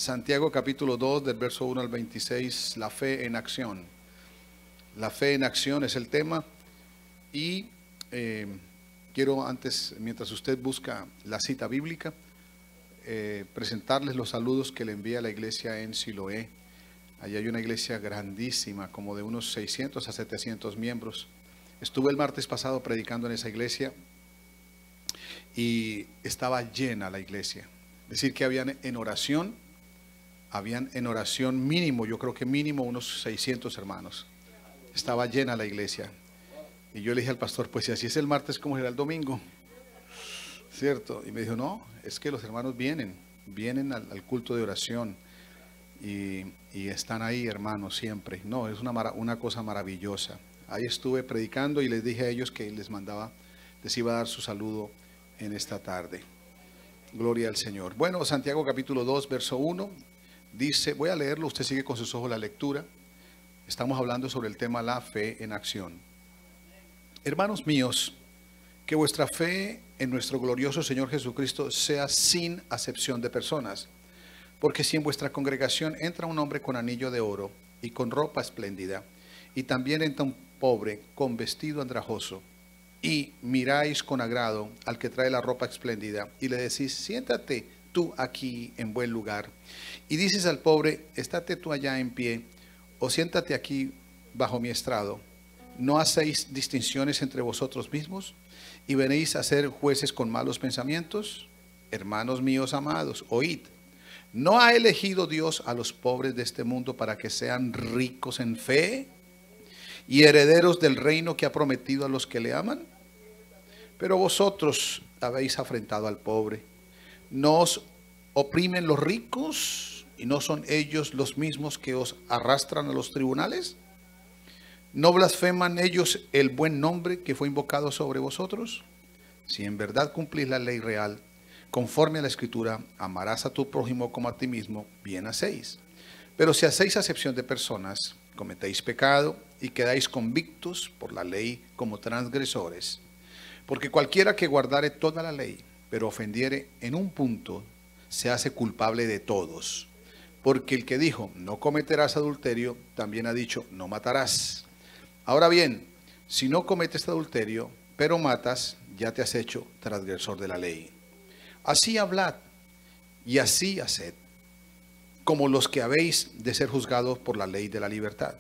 Santiago capítulo 2 del verso 1 al 26, la fe en acción. La fe en acción es el tema y quiero antes, mientras usted busca la cita bíblica, presentarles los saludos que le envía la iglesia en Siloé. Allí hay una iglesia grandísima, como de unos 600 a 700 miembros. Estuve el martes pasado predicando en esa iglesia y estaba llena la iglesia. Es decir, que habían en oración mínimo, yo creo que mínimo unos 600 hermanos. Estaba llena la iglesia. Y yo le dije al pastor, pues si así es el martes, ¿cómo será el domingo? ¿Cierto? Y me dijo, no, es que los hermanos vienen al culto de oración y están ahí, hermanos, siempre. No, es una cosa maravillosa. Ahí estuve predicando y les dije a ellos que les iba a dar su saludo en esta tarde. Gloria al Señor. Bueno, Santiago capítulo 2, verso 1, dice, voy a leerlo, usted sigue con sus ojos la lectura. Estamos hablando sobre el tema la fe en acción. Hermanos míos, que vuestra fe en nuestro glorioso Señor Jesucristo sea sin acepción de personas. Porque si en vuestra congregación entra un hombre con anillo de oro y con ropa espléndida, y también entra un pobre con vestido andrajoso, y miráis con agrado al que trae la ropa espléndida, y le decís, siéntate tú aquí en buen lugar, y dices al pobre, estate tú allá en pie, o siéntate aquí bajo mi estrado, ¿no hacéis distinciones entre vosotros mismos? ¿Y venís a ser jueces con malos pensamientos? Hermanos míos amados, oíd. ¿No ha elegido Dios a los pobres de este mundo para que sean ricos en fe y herederos del reino que ha prometido a los que le aman? Pero vosotros habéis afrentado al pobre. ¿No os oprimen los ricos y no son ellos los mismos que os arrastran a los tribunales? ¿No blasfeman ellos el buen nombre que fue invocado sobre vosotros? Si en verdad cumplís la ley real, conforme a la Escritura, amarás a tu prójimo como a ti mismo, bien hacéis. Pero si hacéis acepción de personas, cometéis pecado y quedáis convictos por la ley como transgresores. Porque cualquiera que guardare toda la ley, pero ofendiere en un punto, se hace culpable de todos. Porque el que dijo, no cometerás adulterio, también ha dicho, no matarás. Ahora bien, si no cometes adulterio, pero matas, ya te has hecho transgresor de la ley. Así hablad y así haced, como los que habéis de ser juzgados por la ley de la libertad.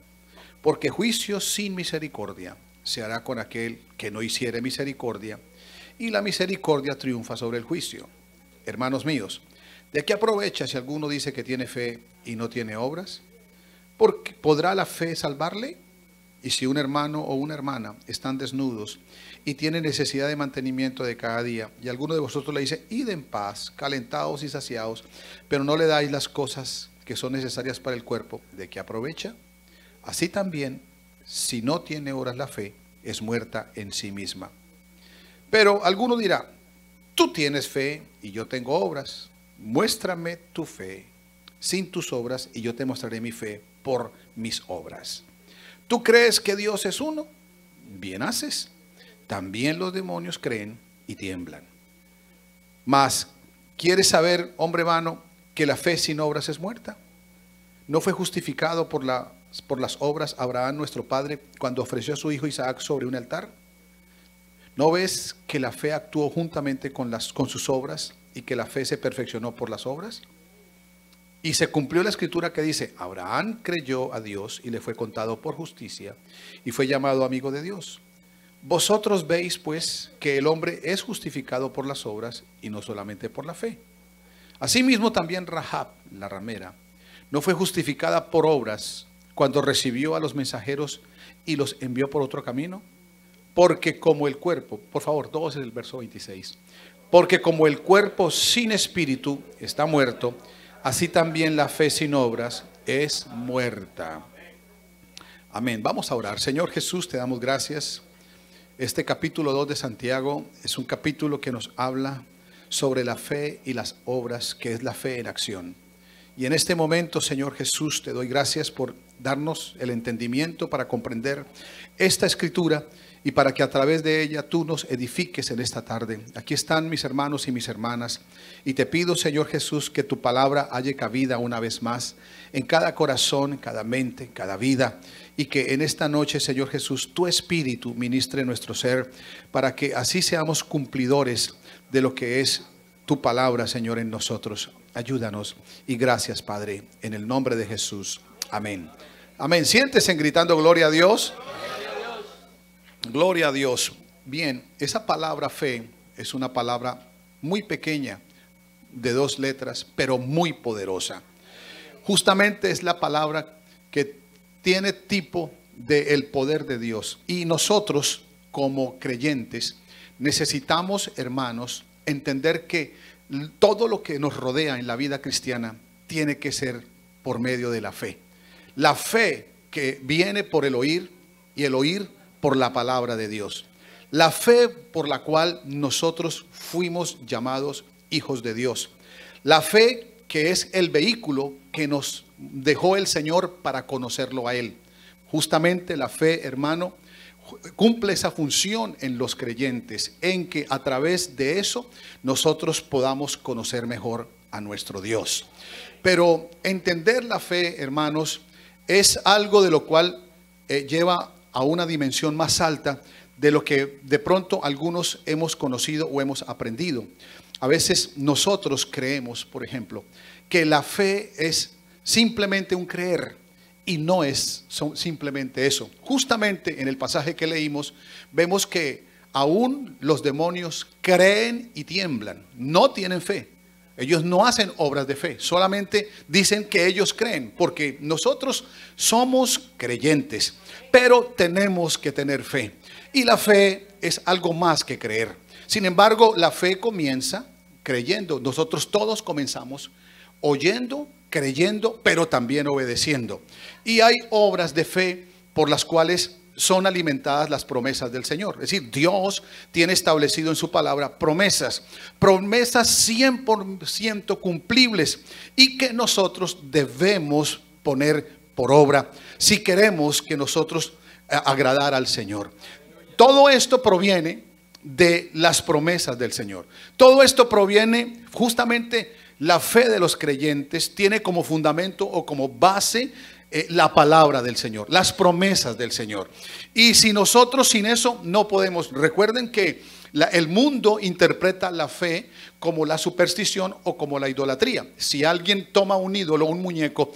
Porque juicio sin misericordia se hará con aquel que no hiciere misericordia, y la misericordia triunfa sobre el juicio. Hermanos míos, ¿de qué aprovecha si alguno dice que tiene fe y no tiene obras? Porque ¿podrá la fe salvarle? Y si un hermano o una hermana están desnudos y tienen necesidad de mantenimiento de cada día, y alguno de vosotros le dice, id en paz, calentados y saciados, pero no le dais las cosas que son necesarias para el cuerpo, ¿de qué aprovecha? Así también, si no tiene obras la fe, es muerta en sí misma. Pero alguno dirá, tú tienes fe y yo tengo obras, muéstrame tu fe sin tus obras y yo te mostraré mi fe por mis obras. ¿Tú crees que Dios es uno? Bien haces. También los demonios creen y tiemblan. Mas, ¿quieres saber, hombre vano, que la fe sin obras es muerta? ¿No fue justificado por las obras Abraham nuestro padre cuando ofreció a su hijo Isaac sobre un altar? ¿No ves que la fe actuó juntamente con sus obras y que la fe se perfeccionó por las obras? Y se cumplió la escritura que dice, Abraham creyó a Dios y le fue contado por justicia y fue llamado amigo de Dios. Vosotros veis pues que el hombre es justificado por las obras y no solamente por la fe. Asimismo también Rahab, la ramera, no fue justificada por obras cuando recibió a los mensajeros y los envió por otro camino. Porque como el cuerpo, por favor, todos en el verso 26, porque como el cuerpo sin espíritu está muerto, así también la fe sin obras es muerta. Amén. Vamos a orar. Señor Jesús, te damos gracias. Este capítulo 2 de Santiago es un capítulo que nos habla sobre la fe y las obras, que es la fe en acción. Y en este momento, Señor Jesús, te doy gracias por darnos el entendimiento para comprender esta escritura y para que a través de ella tú nos edifiques en esta tarde. Aquí están mis hermanos y mis hermanas, y te pido, Señor Jesús, que tu palabra halle cabida una vez más en cada corazón, en cada mente, en cada vida, y que en esta noche, Señor Jesús, tu Espíritu ministre nuestro ser, para que así seamos cumplidores de lo que es tu palabra, Señor, en nosotros. Ayúdanos y gracias, Padre, en el nombre de Jesús. Amén. Amén. Siéntese gritando gloria a Dios. Gloria a Dios. Bien, esa palabra fe es una palabra muy pequeña, de 2 letras, pero muy poderosa. Justamente es la palabra que tiene tipo del poder de Dios. Y nosotros, como creyentes, necesitamos, hermanos, entender que todo lo que nos rodea en la vida cristiana tiene que ser por medio de la fe. La fe que viene por el oír, y el oír por la palabra de Dios. La fe por la cual nosotros fuimos llamados hijos de Dios. La fe que es el vehículo que nos dejó el Señor para conocerlo a Él. Justamente la fe, hermano, cumple esa función en los creyentes, en que a través de eso nosotros podamos conocer mejor a nuestro Dios. Pero entender la fe, hermanos, es algo de lo cual lleva a una dimensión más alta de lo que de pronto algunos hemos conocido o hemos aprendido. A veces nosotros creemos, por ejemplo, que la fe es simplemente un creer, y no es simplemente eso. Justamente en el pasaje que leímos vemos que aún los demonios creen y tiemblan, no tienen fe. Ellos no hacen obras de fe, solamente dicen que ellos creen, porque nosotros somos creyentes, pero tenemos que tener fe. Y la fe es algo más que creer. Sin embargo, la fe comienza creyendo. Nosotros todos comenzamos oyendo, creyendo, pero también obedeciendo. Y hay obras de fe por las cuales son alimentadas las promesas del Señor. Es decir, Dios tiene establecido en su palabra promesas 100% cumplibles, y que nosotros debemos poner por obra si queremos que nosotros agradar al Señor. Todo esto proviene de las promesas del Señor. Todo esto proviene justamente, la fe de los creyentes tiene como fundamento o como base la palabra del Señor, las promesas del Señor. Y si nosotros sin eso no podemos, recuerden que el mundo interpreta la fe como la superstición o como la idolatría. Si alguien toma un ídolo, un muñeco,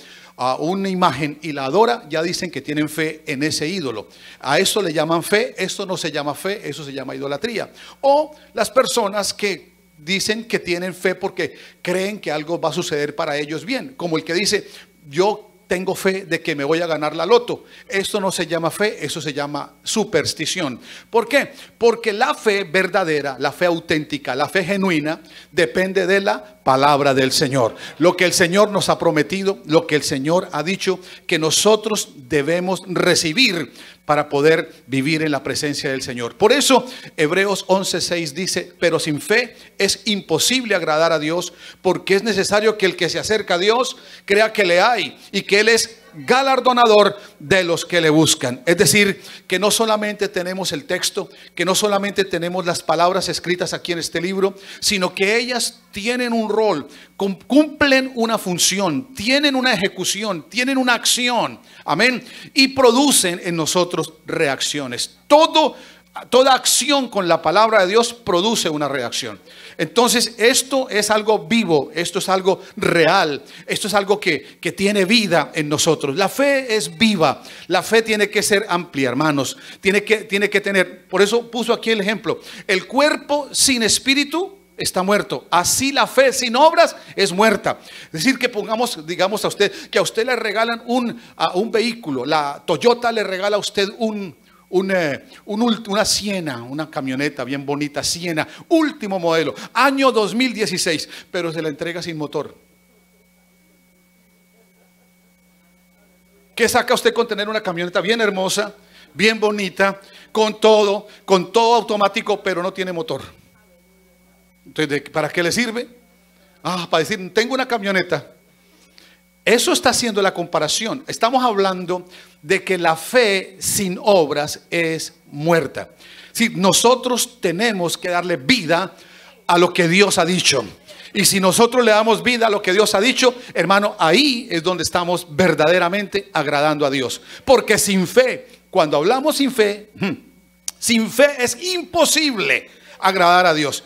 una imagen y la adora, ya dicen que tienen fe en ese ídolo. A eso le llaman fe. Esto no se llama fe, eso se llama idolatría. O las personas que dicen que tienen fe porque creen que algo va a suceder para ellos bien, como el que dice: yo tengo fe de que me voy a ganar la loto. Esto no se llama fe, eso se llama superstición. ¿Por qué? Porque la fe verdadera, la fe auténtica, la fe genuina, depende de la palabra del Señor. Lo que el Señor nos ha prometido, lo que el Señor ha dicho que nosotros debemos recibir para poder vivir en la presencia del Señor. Por eso Hebreos 11:6 dice: pero sin fe es imposible agradar a Dios, porque es necesario que el que se acerca a Dios crea que le hay y que Él es galardonador de los que le buscan. Es decir, que no solamente tenemos el texto, que no solamente tenemos las palabras escritas aquí en este libro, sino que ellas tienen un rol, cumplen una función, tienen una ejecución, tienen una acción, amén, y producen en nosotros reacciones. Toda acción con la palabra de Dios produce una reacción. Entonces esto es algo vivo, esto es algo real, esto es algo que tiene vida en nosotros. La fe es viva, la fe tiene que ser amplia, hermanos. Tiene que tener, por eso puso aquí el ejemplo: el cuerpo sin espíritu está muerto. Así la fe sin obras es muerta. Es decir, que pongamos, digamos a usted, que a usted le regalan un vehículo. La Toyota le regala a usted una Siena, una camioneta bien bonita, Siena, último modelo, año 2016, pero se la entrega sin motor. ¿Qué saca usted con tener una camioneta bien hermosa, bien bonita, con todo automático, pero no tiene motor? Entonces, ¿para qué le sirve? Para decir: tengo una camioneta. Eso está haciendo la comparación. Estamos hablando de que la fe sin obras es muerta. Si nosotros tenemos que darle vida a lo que Dios ha dicho. Y si nosotros le damos vida a lo que Dios ha dicho, hermano, ahí es donde estamos verdaderamente agradando a Dios. Porque sin fe, cuando hablamos sin fe es imposible agradar a Dios.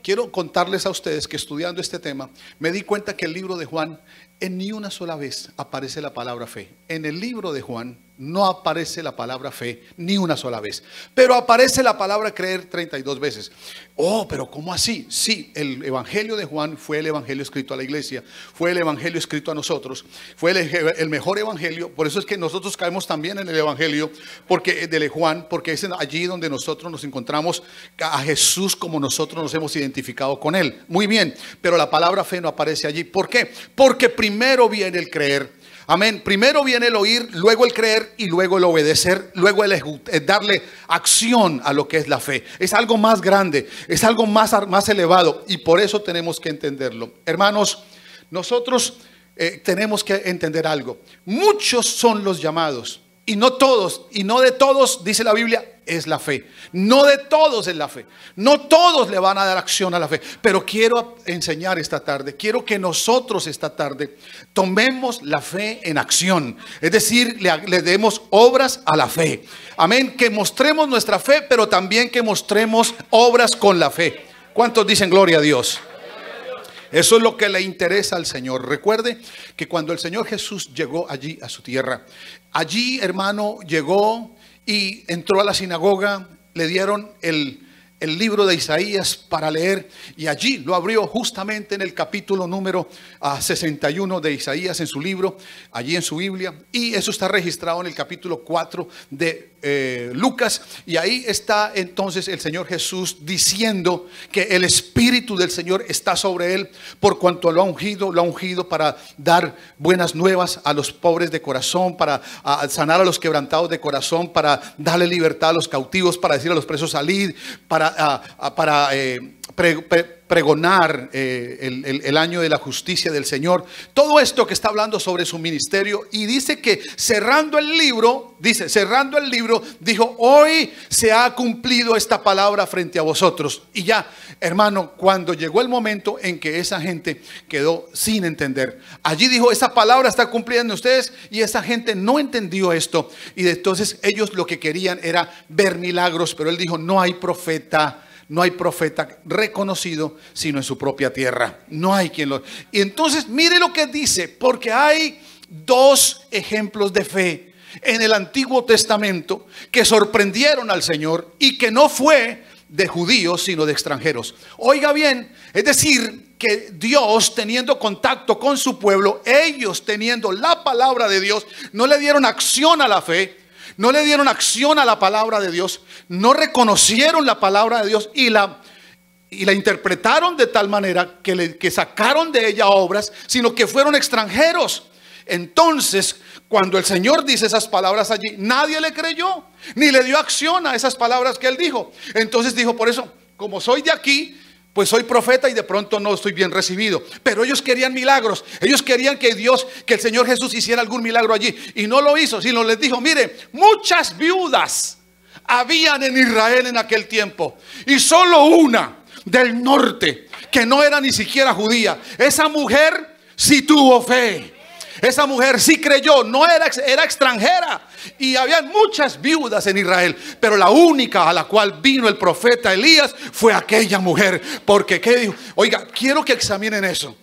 Quiero contarles a ustedes que estudiando este tema, me di cuenta que el libro de Juan, en ni una sola vez aparece la palabra fe. En el libro de Juan no aparece la palabra fe ni una sola vez, pero aparece la palabra creer 32 veces. Oh, pero ¿cómo así? Sí, el evangelio de Juan fue el evangelio escrito a la iglesia, fue el evangelio escrito a nosotros, fue el mejor evangelio. Por eso es que nosotros caemos también en el evangelio de Juan, porque es allí donde nosotros nos encontramos a Jesús como nosotros nos hemos identificado con él. Muy bien, pero la palabra fe no aparece allí. ¿Por qué? Porque primero viene el creer. Amén. Primero viene el oír, luego el creer y luego el obedecer, luego el darle acción a lo que es la fe. Es algo más grande, es algo más elevado, y por eso tenemos que entenderlo. Hermanos, nosotros tenemos que entender algo. Muchos son los llamados y no todos, y no de todos, dice la Biblia, es la fe. No de todos es la fe. No todos le van a dar acción a la fe. Pero quiero enseñar esta tarde, quiero que nosotros esta tarde tomemos la fe en acción. Es decir, le demos obras a la fe. Amén. Que mostremos nuestra fe, pero también que mostremos obras con la fe. ¿Cuántos dicen gloria a Dios? Eso es lo que le interesa al Señor. Recuerde que cuando el Señor Jesús llegó allí a su tierra, allí, hermano, llegó y entró a la sinagoga, le dieron el libro de Isaías para leer, y allí lo abrió justamente en el capítulo número 61 de Isaías, en su libro, allí en su Biblia, y eso está registrado en el capítulo 4 de Lucas, y ahí está entonces el Señor Jesús diciendo que el Espíritu del Señor está sobre él, por cuanto lo ha ungido para dar buenas nuevas a los pobres de corazón, para sanar a los quebrantados de corazón, para darle libertad a los cautivos, para decir a los presos salid, para pregonar el año de la justicia del Señor. Todo esto que está hablando sobre su ministerio, y dice que cerrando el libro, dijo: hoy se ha cumplido esta palabra frente a vosotros. Y ya, hermano, cuando llegó el momento en que esa gente quedó sin entender, allí dijo: esa palabra está cumpliendo ustedes, y esa gente no entendió esto, y entonces ellos lo que querían era ver milagros, pero él dijo: no hay profeta reconocido sino en su propia tierra. No hay quien lo... Y entonces mire lo que dice, porque hay dos ejemplos de fe en el Antiguo Testamento que sorprendieron al Señor, y que no fue de judíos sino de extranjeros. Oiga bien, es decir, que Dios, teniendo contacto con su pueblo, ellos teniendo la palabra de Dios, no le dieron acción a la fe, no le dieron acción a la palabra de Dios, no reconocieron la palabra de Dios y la interpretaron de tal manera que sacaron de ella obras, sino que fueron extranjeros. Entonces, cuando el Señor dice esas palabras allí, nadie le creyó, ni le dio acción a esas palabras que él dijo. Entonces dijo: por eso, como soy de aquí, pues soy profeta y de pronto no estoy bien recibido. Pero ellos querían milagros. Ellos querían que el Señor Jesús hiciera algún milagro allí. Y no lo hizo, sino les dijo: mire, muchas viudas habían en Israel en aquel tiempo, y solo una del norte, que no era ni siquiera judía. Esa mujer sí tuvo fe. Esa mujer sí creyó, no era extranjera, y había muchas viudas en Israel, pero la única a la cual vino el profeta Elías fue aquella mujer. Porque ¿qué dijo? Oiga, quiero que examinen eso.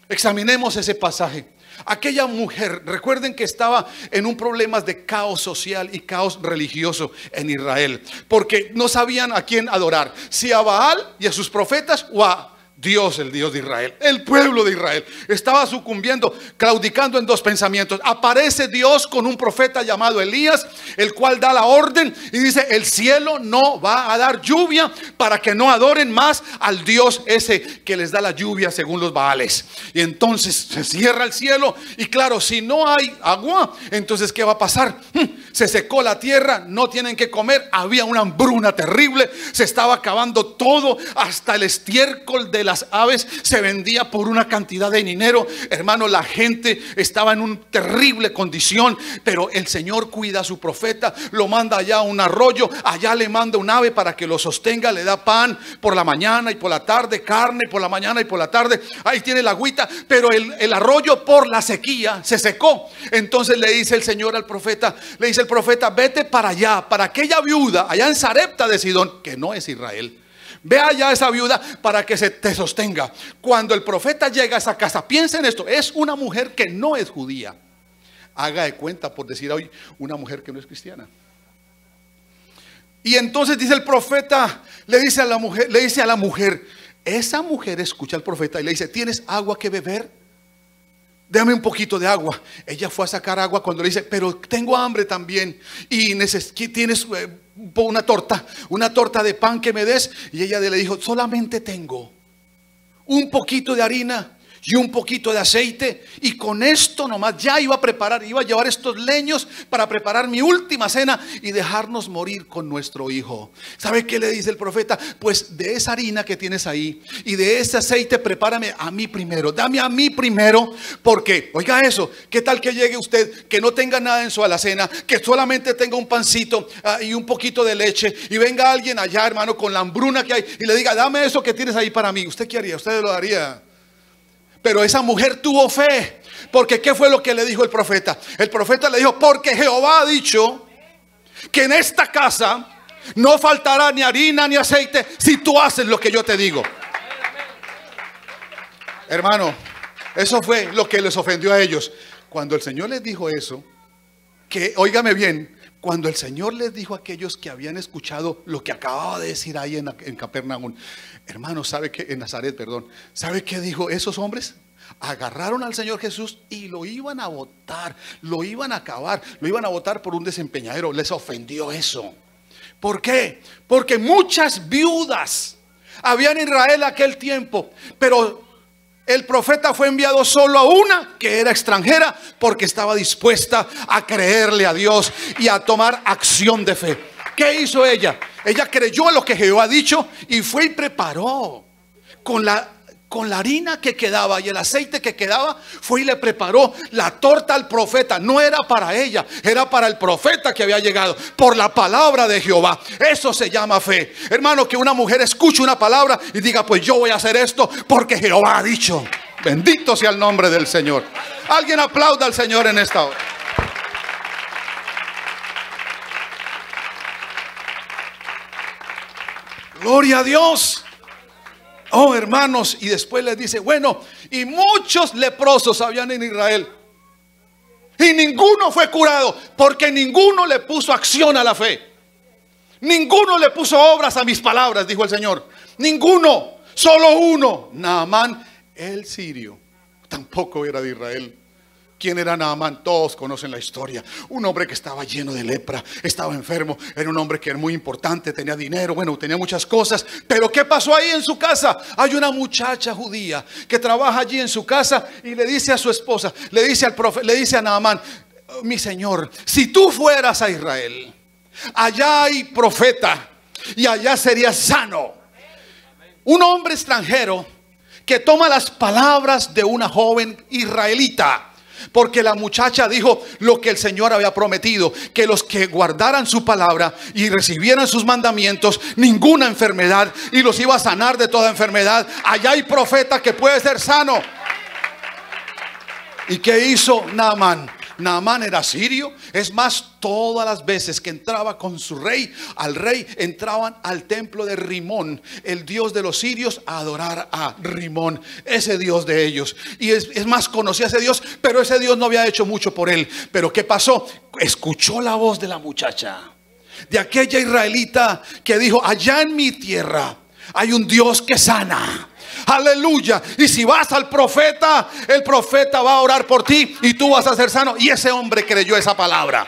Examinemos ese pasaje. Aquella mujer, recuerden que estaba en un problema de caos social y caos religioso en Israel, porque no sabían a quién adorar, si a Baal y a sus profetas, o a Dios, el Dios de Israel. El pueblo de Israel estaba sucumbiendo, claudicando en dos pensamientos. Aparece Dios con un profeta llamado Elías, el cual da la orden y dice: el cielo no va a dar lluvia para que no adoren más al Dios ese que les da la lluvia según los Baales. Y entonces se cierra el cielo, y claro, si no hay agua, entonces ¿qué va a pasar? se secó la tierra, no tienen que comer, había una hambruna terrible, se estaba acabando todo, hasta el estiércol de las aves se vendía por una cantidad de dinero. Hermano, la gente estaba en una terrible condición, pero el Señor cuida a su profeta, lo manda allá a un arroyo, allá le manda un ave para que lo sostenga, le da pan por la mañana y por la tarde, carne por la mañana y por la tarde, ahí tiene la agüita, pero el arroyo por la sequía se secó. Entonces le dice el Señor al profeta, le dice el profeta, vete para allá, para aquella viuda allá en Sarepta de Sidón, que no es Israel. Ve allá a esa viuda para que se te sostenga. Cuando el profeta llega a esa casa, piensa en esto, es una mujer que no es judía. Haga de cuenta, por decir hoy, una mujer que no es cristiana. Y entonces dice el profeta, le dice a la mujer, esa mujer escucha al profeta y le dice, ¿tienes agua que beber? Dame un poquito de agua. Ella fue a sacar agua cuando le dice, pero tengo hambre también y tienes una torta de pan que me des. Y ella le dijo, solamente tengo un poquito de harina y un poquito de aceite, y con esto nomás ya iba a llevar estos leños para preparar mi última cena y dejarnos morir con nuestro hijo. ¿Sabe qué le dice el profeta? Pues de esa harina que tienes ahí y de ese aceite, prepárame a mí primero, dame a mí primero, porque, oiga eso, ¿qué tal que llegue usted que no tenga nada en su alacena, que solamente tenga un pancito y un poquito de leche, y venga alguien allá, hermano, con la hambruna que hay y le diga, dame eso que tienes ahí para mí? ¿Usted qué haría? ¿Usted lo daría? Pero esa mujer tuvo fe, porque ¿qué fue lo que le dijo el profeta? El profeta le dijo, porque Jehová ha dicho que en esta casa no faltará ni harina ni aceite si tú haces lo que yo te digo. Hermano, eso fue lo que les ofendió a ellos. Cuando el Señor les dijo eso, que óigame bien, cuando el Señor les dijo a aquellos que habían escuchado lo que acababa de decir ahí en Capernaum, hermano, ¿sabe qué? En Nazaret, perdón. ¿Sabe qué dijo esos hombres? Agarraron al Señor Jesús y lo iban a botar, lo iban a acabar, lo iban a botar por un desempeñadero. Les ofendió eso. ¿Por qué? Porque muchas viudas había en Israel aquel tiempo, pero el profeta fue enviado solo a una que era extranjera, porque estaba dispuesta a creerle a Dios y a tomar acción de fe. ¿Qué hizo ella? Ella creyó en lo que Jehová ha dicho y fue y preparó con la harina que quedaba y el aceite que quedaba, fue y le preparó la torta al profeta. No era para ella, era para el profeta que había llegado por la palabra de Jehová. Eso se llama fe, hermano, que una mujer escuche una palabra y diga, pues yo voy a hacer esto porque Jehová ha dicho. Bendito sea el nombre del Señor. Alguien aplauda al Señor en esta hora. Gloria a Dios. Oh, hermanos, y después les dice, bueno, y muchos leprosos habían en Israel y ninguno fue curado, porque ninguno le puso acción a la fe. Ninguno le puso obras a mis palabras, dijo el Señor. Ninguno, solo uno, Naamán el sirio. Tampoco era de Israel. ¿Quién era Naamán? Todos conocen la historia. Un hombre que estaba lleno de lepra, estaba enfermo, era un hombre que era muy importante, tenía dinero, bueno, tenía muchas cosas. Pero ¿qué pasó ahí en su casa? Hay una muchacha judía que trabaja allí en su casa y le dice a su esposa, le dice al profeta, le dice a Naamán, mi señor, si tú fueras a Israel, allá hay profeta y allá serías sano. Un hombre extranjero que toma las palabras de una joven israelita, porque la muchacha dijo lo que el Señor había prometido, que los que guardaran su palabra y recibieran sus mandamientos, ninguna enfermedad, y los iba a sanar de toda enfermedad. Allá hay profeta que puede ser sano. ¿Y qué hizo Naamán? Naamán era sirio. Es más, todas las veces que entraba con su rey, al rey, entraban al templo de Rimón, el dios de los sirios, a adorar a Rimón, ese dios de ellos. Y es más, conocía a ese dios, pero ese dios no había hecho mucho por él. Pero ¿qué pasó? Escuchó la voz de la muchacha, de aquella israelita que dijo, allá en mi tierra hay un Dios que sana. Aleluya. Y si vas al profeta, el profeta va a orar por ti y tú vas a ser sano. Y ese hombre creyó esa palabra.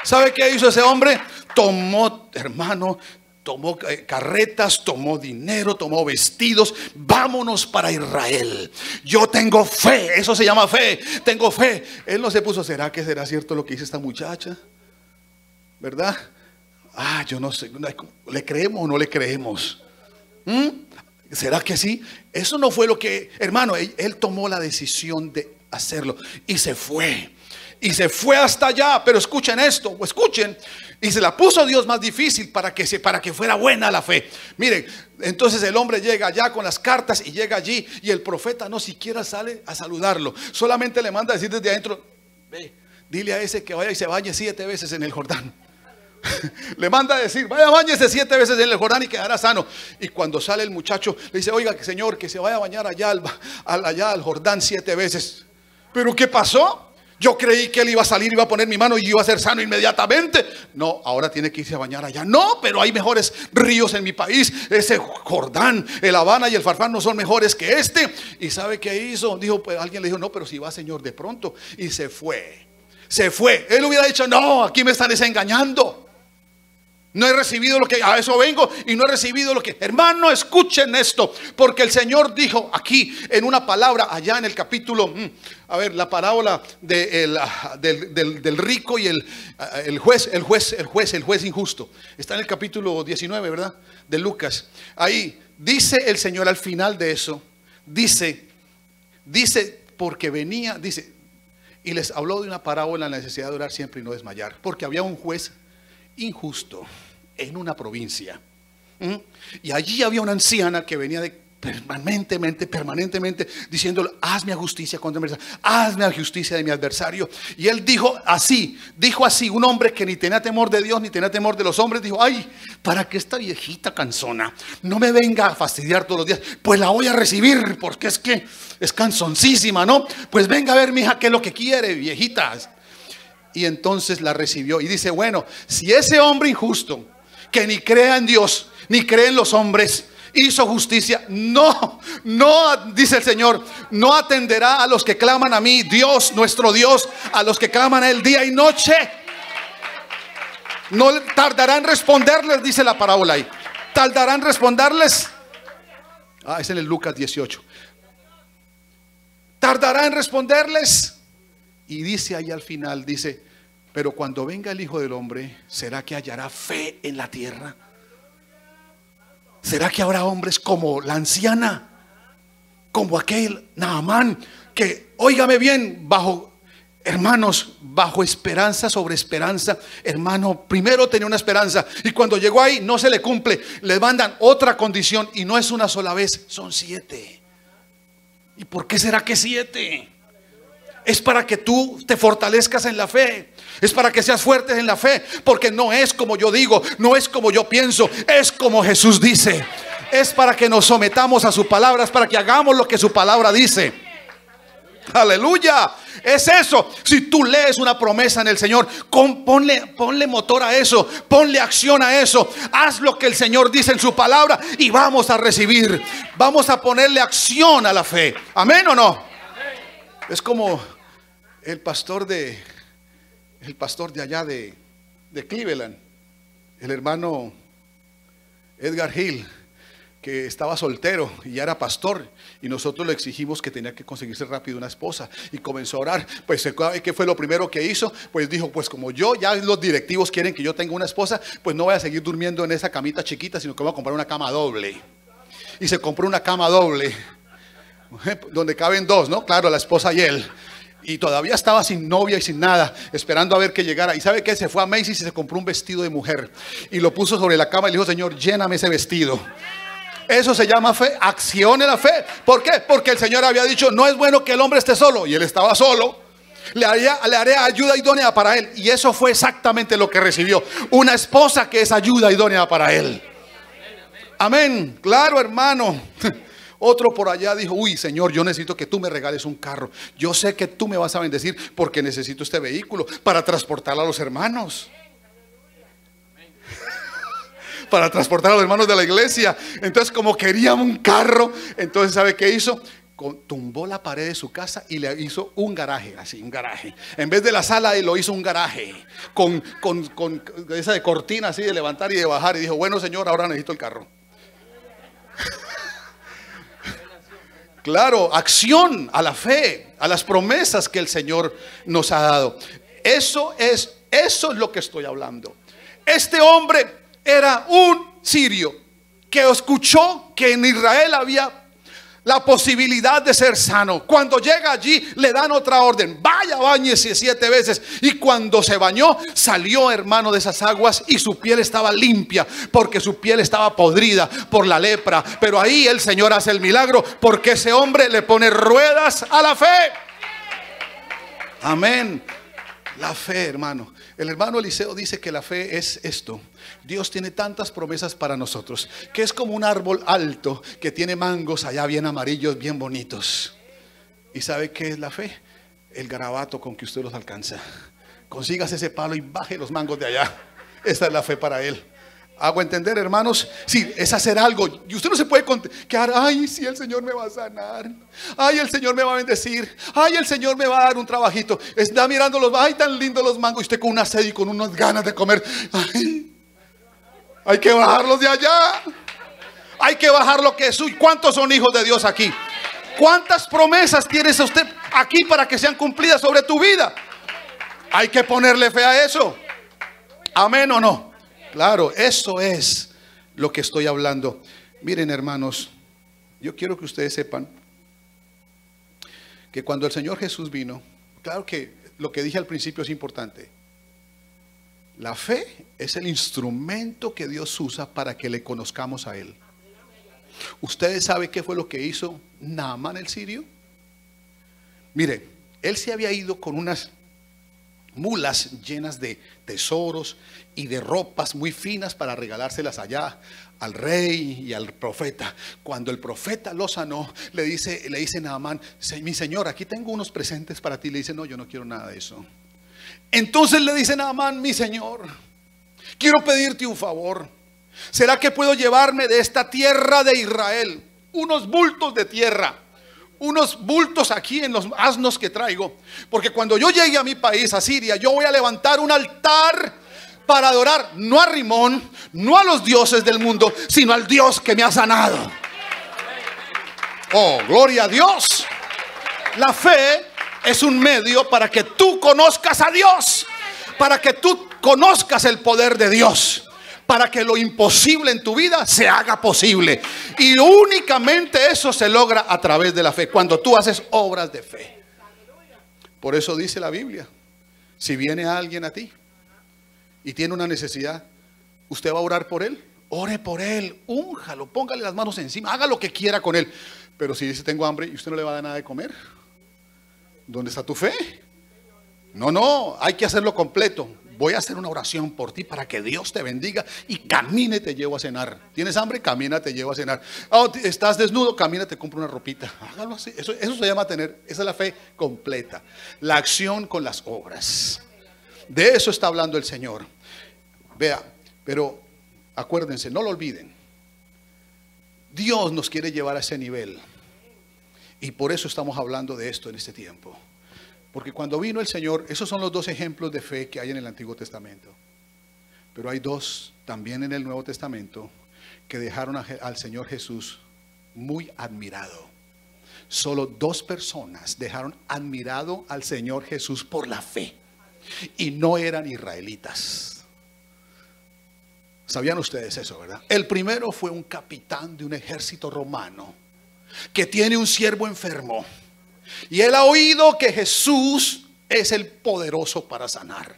¿Sabe qué hizo ese hombre? Tomó, hermano, tomó carretas, tomó dinero, tomó vestidos. Vámonos para Israel. Yo tengo fe. Eso se llama fe. Tengo fe. Él no se puso, ¿será que será cierto lo que dice esta muchacha? ¿verdad? Yo no sé, ¿le creemos o no le creemos? ¿Será que sí? Eso no fue lo que, hermano, él tomó la decisión de hacerlo y se fue. Y se fue hasta allá. Pero escuchen esto, escuchen. Y se la puso Dios más difícil para que fuera buena la fe. Miren, entonces el hombre llega allá con las cartas y llega allí. Y el profeta no siquiera sale a saludarlo. Solamente le manda a decir desde adentro: ve, dile a ese que vaya y se bañe 7 veces en el Jordán. Le manda a decir: vaya, báñese 7 veces en el Jordán y quedará sano. Y cuando sale el muchacho le dice: oiga, señor, que se vaya a bañar allá al Jordán 7 veces. ¿Pero qué pasó? Yo creí que él iba a salir, iba a poner mi mano y iba a ser sano inmediatamente. No, ahora tiene que irse a bañar allá. No, pero hay mejores ríos en mi país. Ese Jordán, el Habana y el Farfán no son mejores que este. ¿Y sabe qué hizo? Dijo, pues alguien le dijo: no, pero si va, señor, de pronto. Y se fue. Se fue. Él hubiera dicho: no, aquí me están desengañando. No he recibido lo que, a eso vengo, y no he recibido lo que. Hermano, escuchen esto, porque el Señor dijo aquí en una palabra allá en el capítulo, la parábola del rico y el juez injusto. Está en el capítulo 19, ¿verdad? De Lucas. Ahí dice el Señor al final de eso, dice porque venía, dice, y les habló de una parábola, la necesidad de orar siempre y no desmayar, porque había un juez injusto en una provincia, y allí había una anciana que venía permanentemente diciéndole: hazme justicia contra mi adversario, hazme justicia de mi adversario. Y él dijo así, un hombre que ni tenía temor de Dios ni tenía temor de los hombres, dijo: ay, para que esta viejita cansona no me venga a fastidiar todos los días, pues la voy a recibir, porque es que es cansoncísima, ¿no? Pues venga a ver, mija, qué es lo que quiere, viejita. Y entonces la recibió y dice: bueno, si ese hombre injusto, que ni crea en Dios ni cree en los hombres, hizo justicia, no, dice el Señor, no atenderá a los que claman a mí, Dios, nuestro Dios, a los que claman a él día y noche. No tardará en responderles, dice la parábola ahí. Tardará en responderles. Es en el Lucas 18. Tardará en responderles. Y dice ahí al final, dice: pero cuando venga el Hijo del Hombre, ¿será que hallará fe en la tierra? ¿Será que habrá hombres como la anciana, como aquel Naamán, que, óigame bien, hermanos, bajo esperanza sobre esperanza, hermano, primero tenía una esperanza y cuando llegó ahí no se le cumple, le mandan otra condición, y no es una sola vez, son 7. ¿Y por qué será que 7? Es para que tú te fortalezcas en la fe. Es para que seas fuerte en la fe. Porque no es como yo digo, no es como yo pienso, es como Jesús dice. Es para que nos sometamos a su palabra, es para que hagamos lo que su palabra dice. Aleluya. Es eso. Si tú lees una promesa en el Señor, ponle motor a eso, ponle acción a eso. Haz lo que el Señor dice en su palabra y vamos a recibir. Vamos a ponerle acción a la fe. ¿Amén o no? Es como el pastor de allá de Cleveland, el hermano Edgar Hill, que estaba soltero y ya era pastor, y nosotros le exigimos que tenía que conseguirse rápido una esposa, y comenzó a orar. Pues ¿qué fue lo primero que hizo? Pues dijo: pues como ya los directivos quieren que yo tenga una esposa, pues no voy a seguir durmiendo en esa camita chiquita, sino que voy a comprar una cama doble. Y se compró una cama doble donde caben 2, ¿no? Claro, la esposa y él. Y todavía estaba sin novia y sin nada, esperando a ver que llegara. ¿Y sabe qué? Se fue a Macy's y se compró un vestido de mujer y lo puso sobre la cama y le dijo: Señor, lléname ese vestido. Eso se llama fe, acción en la fe. ¿Por qué? Porque el Señor había dicho: no es bueno que el hombre esté solo, y él estaba solo. Le haré ayuda idónea para él. Y eso fue exactamente lo que recibió: una esposa que es ayuda idónea para él. Amén. Claro, hermano. Otro por allá dijo: uy, Señor, yo necesito que tú me regales un carro. Yo sé que tú me vas a bendecir porque necesito este vehículo para transportar a los hermanos. Para transportar a los hermanos de la iglesia. Entonces, como quería un carro, entonces ¿sabe qué hizo? Tumbó la pared de su casa y le hizo un garaje, así, un garaje. En vez de la sala, él lo hizo un garaje con esa de cortina así de levantar y de bajar. Y dijo: bueno, Señor, ahora necesito el carro. Claro, acción a la fe, a las promesas que el Señor nos ha dado. Eso es lo que estoy hablando. Este hombre era un sirio que escuchó que en Israel había la posibilidad de ser sano. Cuando llega allí le dan otra orden: vaya, báñese 7 veces. Y cuando se bañó, salió, hermano, de esas aguas y su piel estaba limpia, porque su piel estaba podrida por la lepra. Pero ahí el Señor hace el milagro, porque ese hombre le pone ruedas a la fe. Amén. La fe, hermano. El hermano Eliseo dice que la fe es esto: Dios tiene tantas promesas para nosotros, que es como un árbol alto que tiene mangos allá bien amarillos, bien bonitos. ¿Y sabe qué es la fe? El garabato con que usted los alcanza. Consigas ese palo y baje los mangos de allá. Esa es la fe para él. ¿Hago entender, hermanos? Sí, es hacer algo. Y usted no se puede quedar: ay, sí, el Señor me va a sanar, ay, el Señor me va a bendecir, ay, el Señor me va a dar un trabajito. Está mirando los, ay, tan lindos los mangos, y usted con una sed y con unas ganas de comer. Ay, hay que bajarlos de allá. Hay que bajar lo que es suyo. ¿Cuántos son hijos de Dios aquí? ¿Cuántas promesas tienes usted aquí para que sean cumplidas sobre tu vida? Hay que ponerle fe a eso. ¿Amén o no? Claro, eso es lo que estoy hablando. Miren, hermanos, yo quiero que ustedes sepan que cuando el Señor Jesús vino, claro que lo que dije al principio es importante. La fe es el instrumento que Dios usa para que le conozcamos a Él. ¿Ustedes saben qué fue lo que hizo Naamán el sirio? Mire, él se había ido con unas mulas llenas de tesoros y de ropas muy finas para regalárselas allá al rey y al profeta. Cuando el profeta lo sanó, le dice Naamán: mi señor, aquí tengo unos presentes para ti. Le dice: no, yo no quiero nada de eso. Entonces le dice Naamán: mi señor, quiero pedirte un favor. ¿Será que puedo llevarme de esta tierra de Israel unos bultos de tierra, unos bultos aquí en los asnos que traigo? Porque cuando yo llegue a mi país, a Siria, yo voy a levantar un altar para adorar no a Rimón, no a los dioses del mundo, sino al Dios que me ha sanado. Oh, gloria a Dios. La fe es un medio para que tú conozcas a Dios, para que tú conozcas el poder de Dios, para que lo imposible en tu vida se haga posible. Y únicamente eso se logra a través de la fe, cuando tú haces obras de fe. Por eso dice la Biblia: si viene alguien a ti y tiene una necesidad, usted va a orar por él. Ore por él, únjalo, póngale las manos encima, haga lo que quiera con él. Pero si dice: tengo hambre, y usted no le va a dar nada de comer, ¿dónde está tu fe? No, hay que hacerlo completo. Voy a hacer una oración por ti para que Dios te bendiga y camine, te llevo a cenar. ¿Tienes hambre? Camina, te llevo a cenar. Oh, ¿estás desnudo? Camina, te compro una ropita. Hágalo así. Eso se llama tener, esa es la fe completa. La acción con las obras. De eso está hablando el Señor. Vea, pero acuérdense, no lo olviden. Dios nos quiere llevar a ese nivel. Y por eso estamos hablando de esto en este tiempo. Porque cuando vino el Señor, esos son los 2 ejemplos de fe que hay en el Antiguo Testamento. Pero hay 2 también en el Nuevo Testamento que dejaron al Señor Jesús muy admirado. Solo 2 personas dejaron admirado al Señor Jesús por la fe. Y no eran israelitas. ¿Sabían ustedes eso, verdad? El primero fue un capitán de un ejército romano que tiene un siervo enfermo. Y él ha oído que Jesús es el poderoso para sanar.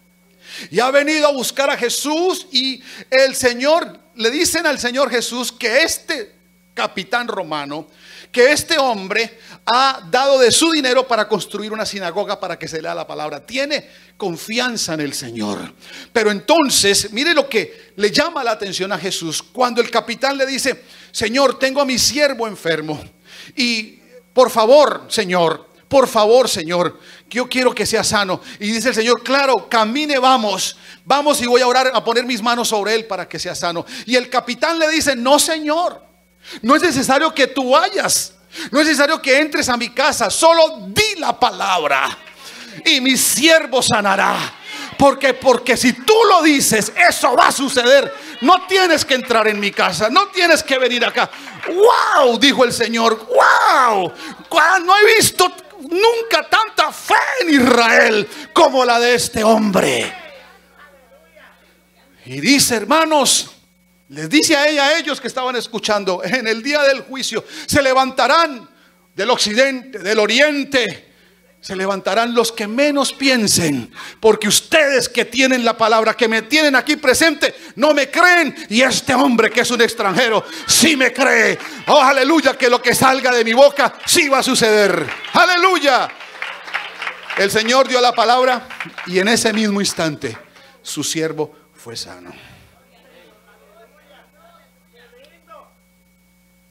Y ha venido a buscar a Jesús. Y el Señor, le dicen al Señor Jesús que este capitán romano, que este hombre ha dado de su dinero para construir una sinagoga para que se lea la palabra. Tiene confianza en el Señor. Pero entonces, mire lo que le llama la atención a Jesús. Cuando el capitán le dice: Señor, tengo a mi siervo enfermo. Y por favor, Señor, yo quiero que sea sano. Y dice el Señor: claro, camine, vamos y voy a orar, a poner mis manos sobre él para que sea sano. Y el capitán le dice: no, Señor, no es necesario que tú vayas, no es necesario que entres a mi casa, solo di la palabra y mi siervo sanará. Porque si tú lo dices, eso va a suceder. No tienes que entrar en mi casa, no tienes que venir acá. ¡Wow! Dijo el Señor. ¡Wow! No he visto nunca tanta fe en Israel como la de este hombre. Y dice, hermanos, les dice a ellos que estaban escuchando, en el día del juicio se levantarán del occidente, del oriente, se levantarán los que menos piensen, porque ustedes que tienen la palabra, que me tienen aquí presente, no me creen, y este hombre que es un extranjero sí me cree. Oh, aleluya, que lo que salga de mi boca sí va a suceder. Aleluya. El Señor dio la palabra y en ese mismo instante su siervo fue sano.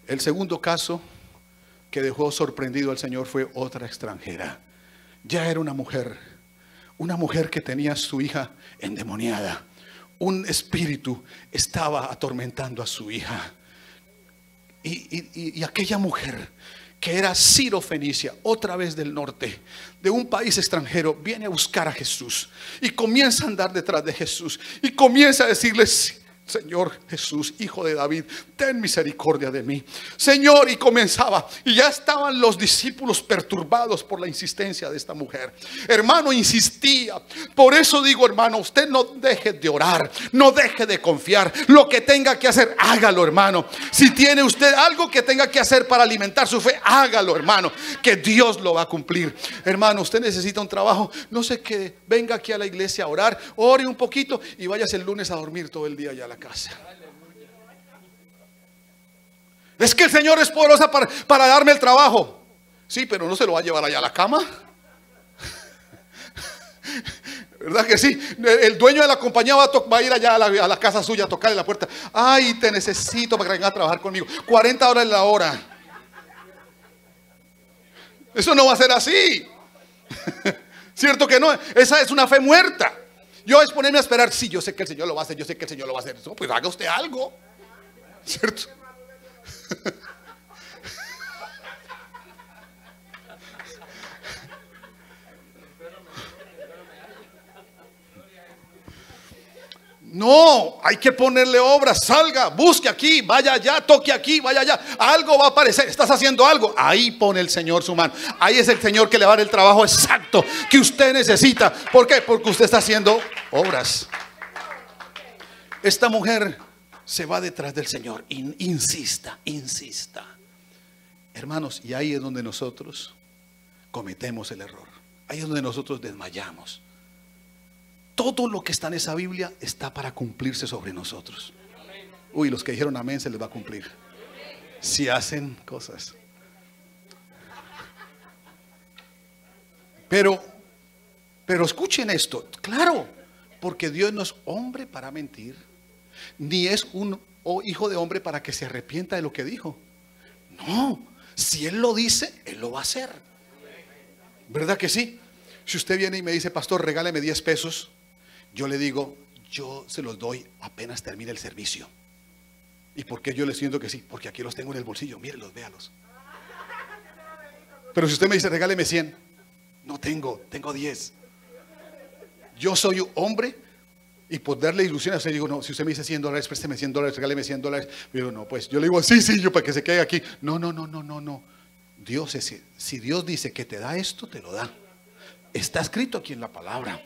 El segundo caso que dejó sorprendido al Señor fue otra extranjera. Ya era una mujer que tenía a su hija endemoniada. Un espíritu estaba atormentando a su hija. Y aquella mujer, que era Sirofenicia, otra vez del norte, de un país extranjero, viene a buscar a Jesús y comienza a andar detrás de Jesús y comienza a decirles: Señor Jesús, hijo de David, ten misericordia de mí, Señor. Y comenzaba, y ya estaban los discípulos perturbados por la insistencia de esta mujer. Hermano, insistía. Por eso digo, hermano, usted no deje de orar, no deje de confiar. Lo que tenga que hacer, hágalo, hermano. Si tiene usted algo que tenga que hacer para alimentar su fe, hágalo, hermano, que Dios lo va a cumplir. Hermano, usted necesita un trabajo, no sé qué, venga aquí a la iglesia a orar, ore un poquito y váyase el lunes a dormir todo el día ya a la casa. Es que el Señor es poderoso para darme el trabajo. Sí, pero no se lo va a llevar allá a la cama. ¿Verdad que sí? El dueño de la compañía va a ir allá a la casa suya a tocarle la puerta. Ay, te necesito para que vengas a trabajar conmigo. 40 horas la hora. Eso no va a ser así. ¿Cierto que no? Esa es una fe muerta. Yo es ponerme a esperar, sí, yo sé que el Señor lo va a hacer, yo sé que el Señor lo va a hacer. No, pues haga usted algo, ¿cierto? No, hay que ponerle obras. Salga, busque aquí, vaya allá, toque aquí, vaya allá. Algo va a aparecer, estás haciendo algo. Ahí pone el Señor su mano. Ahí es el Señor que le va a dar el trabajo exacto que usted necesita. ¿Por qué? Porque usted está haciendo obras. Esta mujer se va detrás del Señor. Insista. Hermanos, y ahí es donde nosotros cometemos el error. Ahí es donde nosotros desmayamos. Todo lo que está en esa Biblia está para cumplirse sobre nosotros. Uy, los que dijeron amén se les va a cumplir. Si hacen cosas. Pero escuchen esto. Claro, porque Dios no es hombre para mentir, ni es un hijo de hombre para que se arrepienta de lo que dijo. No, si Él lo dice, Él lo va a hacer. ¿Verdad que sí? Si usted viene y me dice: pastor, regáleme 10 pesos, yo le digo: yo se los doy apenas termine el servicio. ¿Y por qué yo le siento que sí? Porque aquí los tengo en el bolsillo, mírenlos, véalos. Pero si usted me dice: regáleme 100, no tengo 10. Yo soy un hombre, y por darle ilusiones, yo digo: no, si usted me dice $100, présteme $100, regáleme $100. Yo no, pues yo le digo: sí, yo para que se quede aquí. No. Dios es, si Dios dice que te da esto, te lo da. Está escrito aquí en la palabra.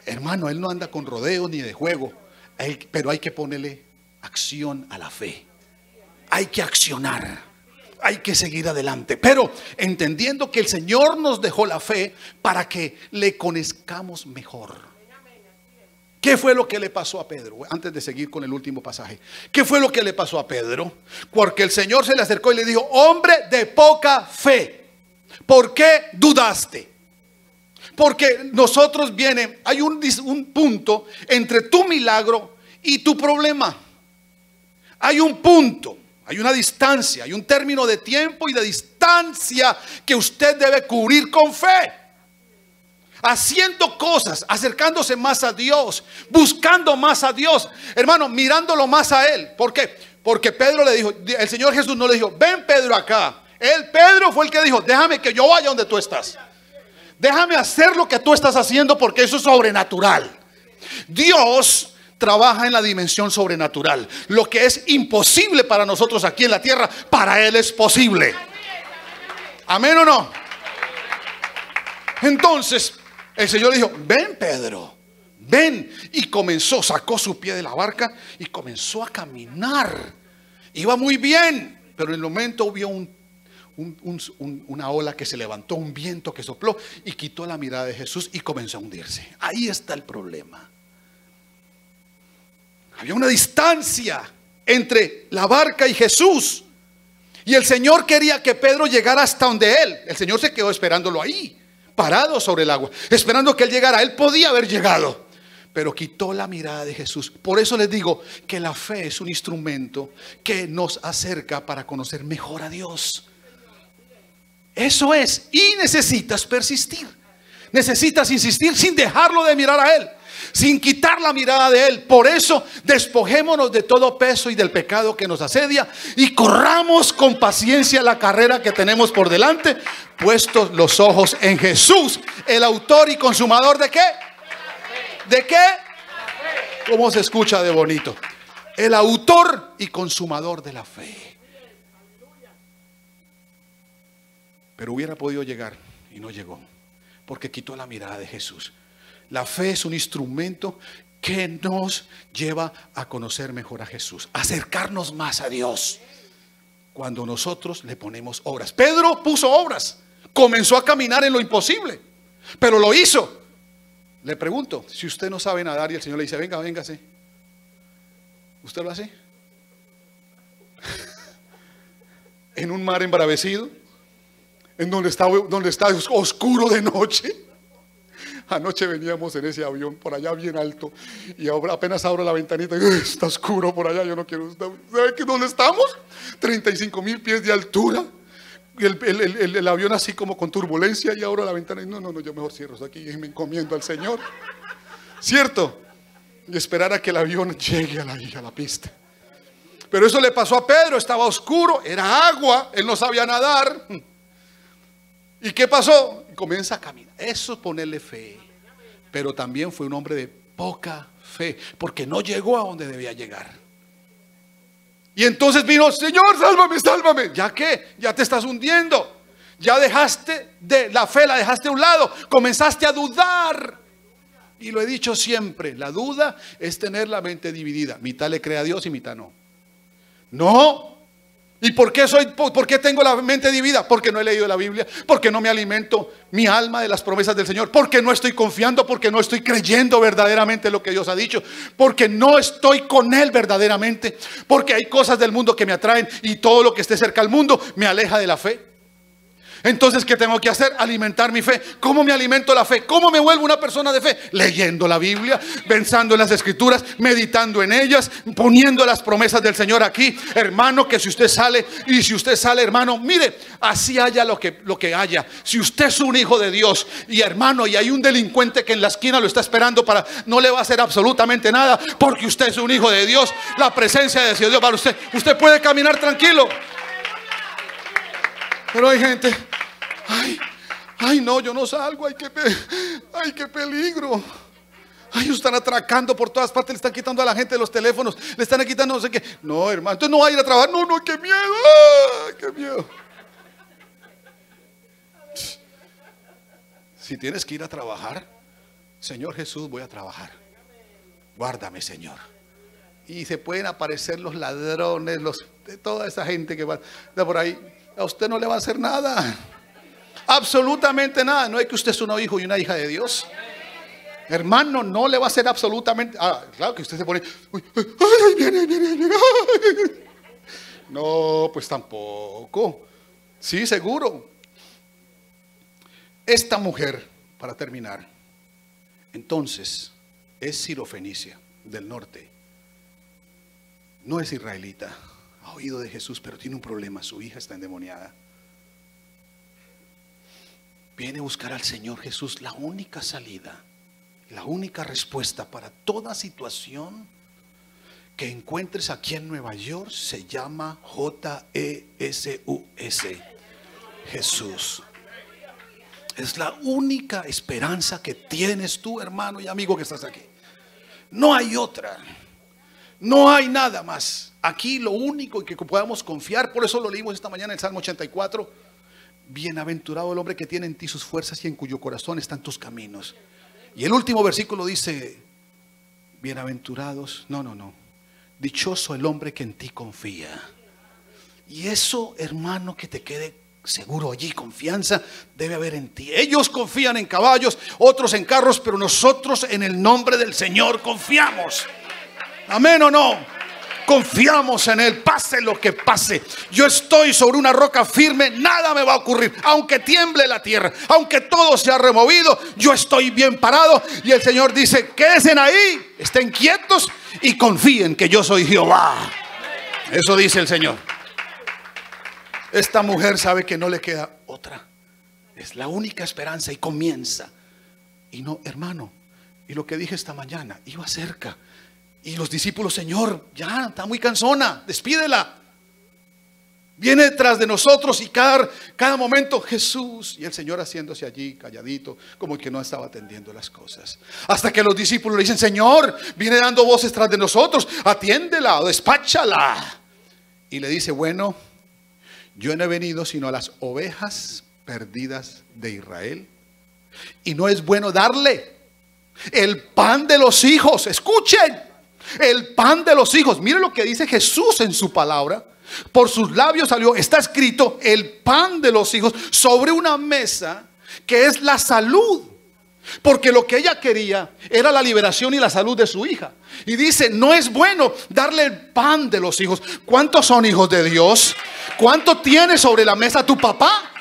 Hermano, Él no anda con rodeo ni de juego. Pero hay que ponerle acción a la fe. Hay que accionar. Hay que seguir adelante. Pero entendiendo que el Señor nos dejó la fe para que le conozcamos mejor. ¿Qué fue lo que le pasó a Pedro? Antes de seguir con el último pasaje, ¿qué fue lo que le pasó a Pedro? Porque el Señor se le acercó y le dijo: hombre de poca fe, ¿por qué dudaste? Porque nosotros hay un punto entre tu milagro y tu problema. Hay un punto, hay una distancia, hay un término de tiempo y de distancia que usted debe cubrir con fe. Haciendo cosas, acercándose más a Dios, buscando más a Dios, hermano, mirándolo más a Él. ¿Por qué? Porque Pedro le dijo, el Señor Jesús no le dijo: ven Pedro acá. Pedro fue el que dijo: déjame que yo vaya donde tú estás. Déjame hacer lo que tú estás haciendo, porque eso es sobrenatural. Dios trabaja en la dimensión sobrenatural. Lo que es imposible para nosotros aquí en la tierra, para Él es posible. ¿Amén o no? Entonces el Señor dijo: ven Pedro, ven. Y comenzó, sacó su pie de la barca y comenzó a caminar. Iba muy bien, pero en el momento hubo una ola que se levantó, un viento que sopló y quitó la mirada de Jesús y comenzó a hundirse. Ahí está el problema. Había una distancia entre la barca y Jesús. Y el Señor quería que Pedro llegara hasta donde él. El Señor se quedó esperándolo ahí, parado sobre el agua, esperando que él llegara. Él podía haber llegado, pero quitó la mirada de Jesús. Por eso les digo que la fe es un instrumento que nos acerca para conocer mejor a Dios. Eso es. Y necesitas persistir. Necesitas insistir sin dejarlo de mirar a Él, sin quitar la mirada de Él. Por eso despojémonos de todo peso y del pecado que nos asedia y corramos con paciencia la carrera que tenemos por delante, puestos los ojos en Jesús, el autor y consumador ¿de qué? ¿De qué? ¿Cómo se escucha de bonito? El autor y consumador de la fe. Pero hubiera podido llegar y no llegó, porque quitó la mirada de Jesús. La fe es un instrumento que nos lleva a conocer mejor a Jesús, a acercarnos más a Dios, cuando nosotros le ponemos obras. Pedro puso obras, comenzó a caminar en lo imposible, pero lo hizo. Le pregunto, si usted no sabe nadar y el Señor le dice, venga, véngase, ¿usted lo hace? En un mar embravecido, en donde está oscuro de noche. Anoche veníamos en ese avión por allá bien alto y ahora apenas abro la ventanita y está oscuro por allá, yo no quiero estar. ¿Sabe dónde estamos? 35,000 pies de altura y el avión así como con turbulencia, y abro la ventana y no, yo mejor cierro aquí y me encomiendo al Señor, ¿cierto? Y esperar a que el avión llegue a la pista. Pero eso le pasó a Pedro, estaba oscuro, era agua, él no sabía nadar. ¿Y qué pasó? Comienza a caminar. Eso es ponerle fe. Pero también fue un hombre de poca fe, porque no llegó a donde debía llegar. Y entonces vino, Señor, sálvame, sálvame. ¿Ya qué? Ya te estás hundiendo. Ya dejaste de la fe, la dejaste a un lado. Comenzaste a dudar. Y lo he dicho siempre, la duda es tener la mente dividida. Mitad le cree a Dios y mitad no. No. ¿Y por qué tengo la mente dividida? Porque no he leído la Biblia, porque no me alimento mi alma de las promesas del Señor, porque no estoy confiando, porque no estoy creyendo verdaderamente lo que Dios ha dicho, porque no estoy con Él verdaderamente, porque hay cosas del mundo que me atraen y todo lo que esté cerca del mundo me aleja de la fe. Entonces, ¿qué tengo que hacer? Alimentar mi fe. ¿Cómo me alimento la fe? ¿Cómo me vuelvo una persona de fe? Leyendo la Biblia, pensando en las Escrituras, meditando en ellas, poniendo las promesas del Señor aquí. Hermano, que si usted sale, y si usted sale, hermano, mire, así haya lo que haya. Si usted es un hijo de Dios, y hermano, y hay un delincuente que en la esquina lo está esperando no le va a hacer absolutamente nada, porque usted es un hijo de Dios. La presencia de Dios para usted. Usted puede caminar tranquilo. Pero hay gente, ay no, yo no salgo, ay qué peligro. Ay, están atracando por todas partes, le están quitando a la gente los teléfonos, le están quitando no sé qué. No, hermano, entonces no va a ir a trabajar. No, qué miedo, qué miedo. Si tienes que ir a trabajar, Señor Jesús, voy a trabajar. Guárdame, Señor. Y se pueden aparecer los ladrones, de toda esa gente que va de por ahí. A usted no le va a hacer nada, absolutamente nada. No es que usted es un hijo y una hija de Dios, hermano, no le va a hacer absolutamente. Claro que usted se pone, ay, viene. No, pues tampoco. Sí, seguro. Esta mujer, para terminar, entonces es sirofenicia del norte, no es israelita. Ha oído de Jesús, pero tiene un problema. Su hija está endemoniada. Viene a buscar al Señor Jesús. La única salida, la única respuesta para toda situación que encuentres aquí en Nueva York se llama J-E-S-U-S. Jesús. Es la única esperanza que tienes tú, hermano y amigo que estás aquí. No hay otra. No hay nada más. Aquí lo único en que podamos confiar, por eso lo leímos esta mañana en el Salmo 84. Bienaventurado el hombre que tiene en ti sus fuerzas y en cuyo corazón están tus caminos. Y el último versículo dice, bienaventurados, no. Dichoso el hombre que en ti confía. Y eso, hermano, que te quede seguro allí, confianza debe haber en ti. Ellos confían en caballos, otros en carros, pero nosotros en el nombre del Señor confiamos. Amén o no. Confiamos en Él, pase lo que pase. Yo estoy sobre una roca firme, nada me va a ocurrir. Aunque tiemble la tierra, aunque todo se ha removido, yo estoy bien parado. Y el Señor dice, quédense ahí, estén quietos y confíen que yo soy Jehová. Eso dice el Señor. Esta mujer sabe que no le queda otra. Es la única esperanza y comienza. Y no, hermano, y lo que dije esta mañana, iba cerca. Y los discípulos, Señor, ya está muy cansona, despídela. Viene detrás de nosotros y cada momento Jesús. Y el Señor haciéndose allí calladito, como que no estaba atendiendo las cosas. Hasta que los discípulos le dicen, Señor, viene dando voces tras de nosotros, atiéndela o despáchala. Y le dice, bueno, yo no he venido sino a las ovejas perdidas de Israel. Y no es bueno darle el pan de los hijos. Escuchen. El pan de los hijos. Mire lo que dice Jesús en su palabra. Por sus labios salió, está escrito, el pan de los hijos sobre una mesa, que es la salud. Porque lo que ella quería era la liberación y la salud de su hija. Y dice, no es bueno darle el pan de los hijos. ¿Cuántos son hijos de Dios? ¿Cuánto tiene sobre la mesa tu papá?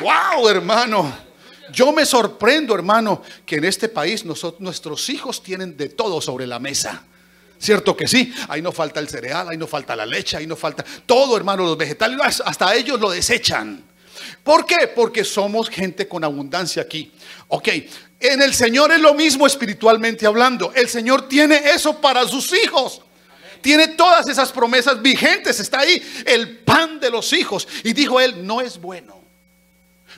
¡Wow, hermano! Yo me sorprendo, hermano, que en este país nuestros hijos tienen de todo sobre la mesa. ¿Cierto que sí? Ahí no falta el cereal, ahí no falta la leche, ahí no falta todo, hermano, los vegetales, hasta ellos lo desechan. ¿Por qué? Porque somos gente con abundancia aquí. Ok, en el Señor es lo mismo espiritualmente hablando. El Señor tiene eso para sus hijos. Tiene todas esas promesas vigentes, está ahí, el pan de los hijos. Y dijo él, no es bueno.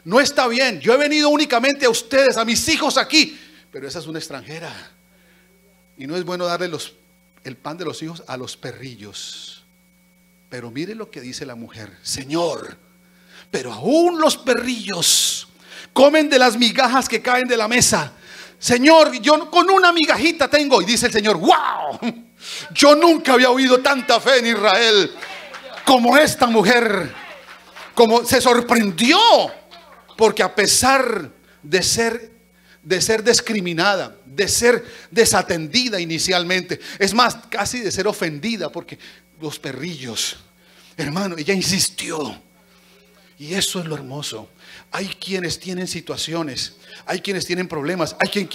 No está bien, yo he venido únicamente a ustedes, a mis hijos aquí, pero esa es una extranjera. Y no es bueno darle el pan de los hijos a los perrillos. Pero mire lo que dice la mujer, Señor, pero aún los perrillos comen de las migajas que caen de la mesa. Señor, yo con una migajita tengo. Y dice el Señor, wow, yo nunca había oído tanta fe en Israel como esta mujer. Como se sorprendió. Porque a pesar de ser discriminada, de ser desatendida inicialmente, es más, casi de ser ofendida, porque los perrillos, hermano, ella insistió. Y eso es lo hermoso. Hay quienes tienen situaciones, hay quienes tienen problemas, hay quienes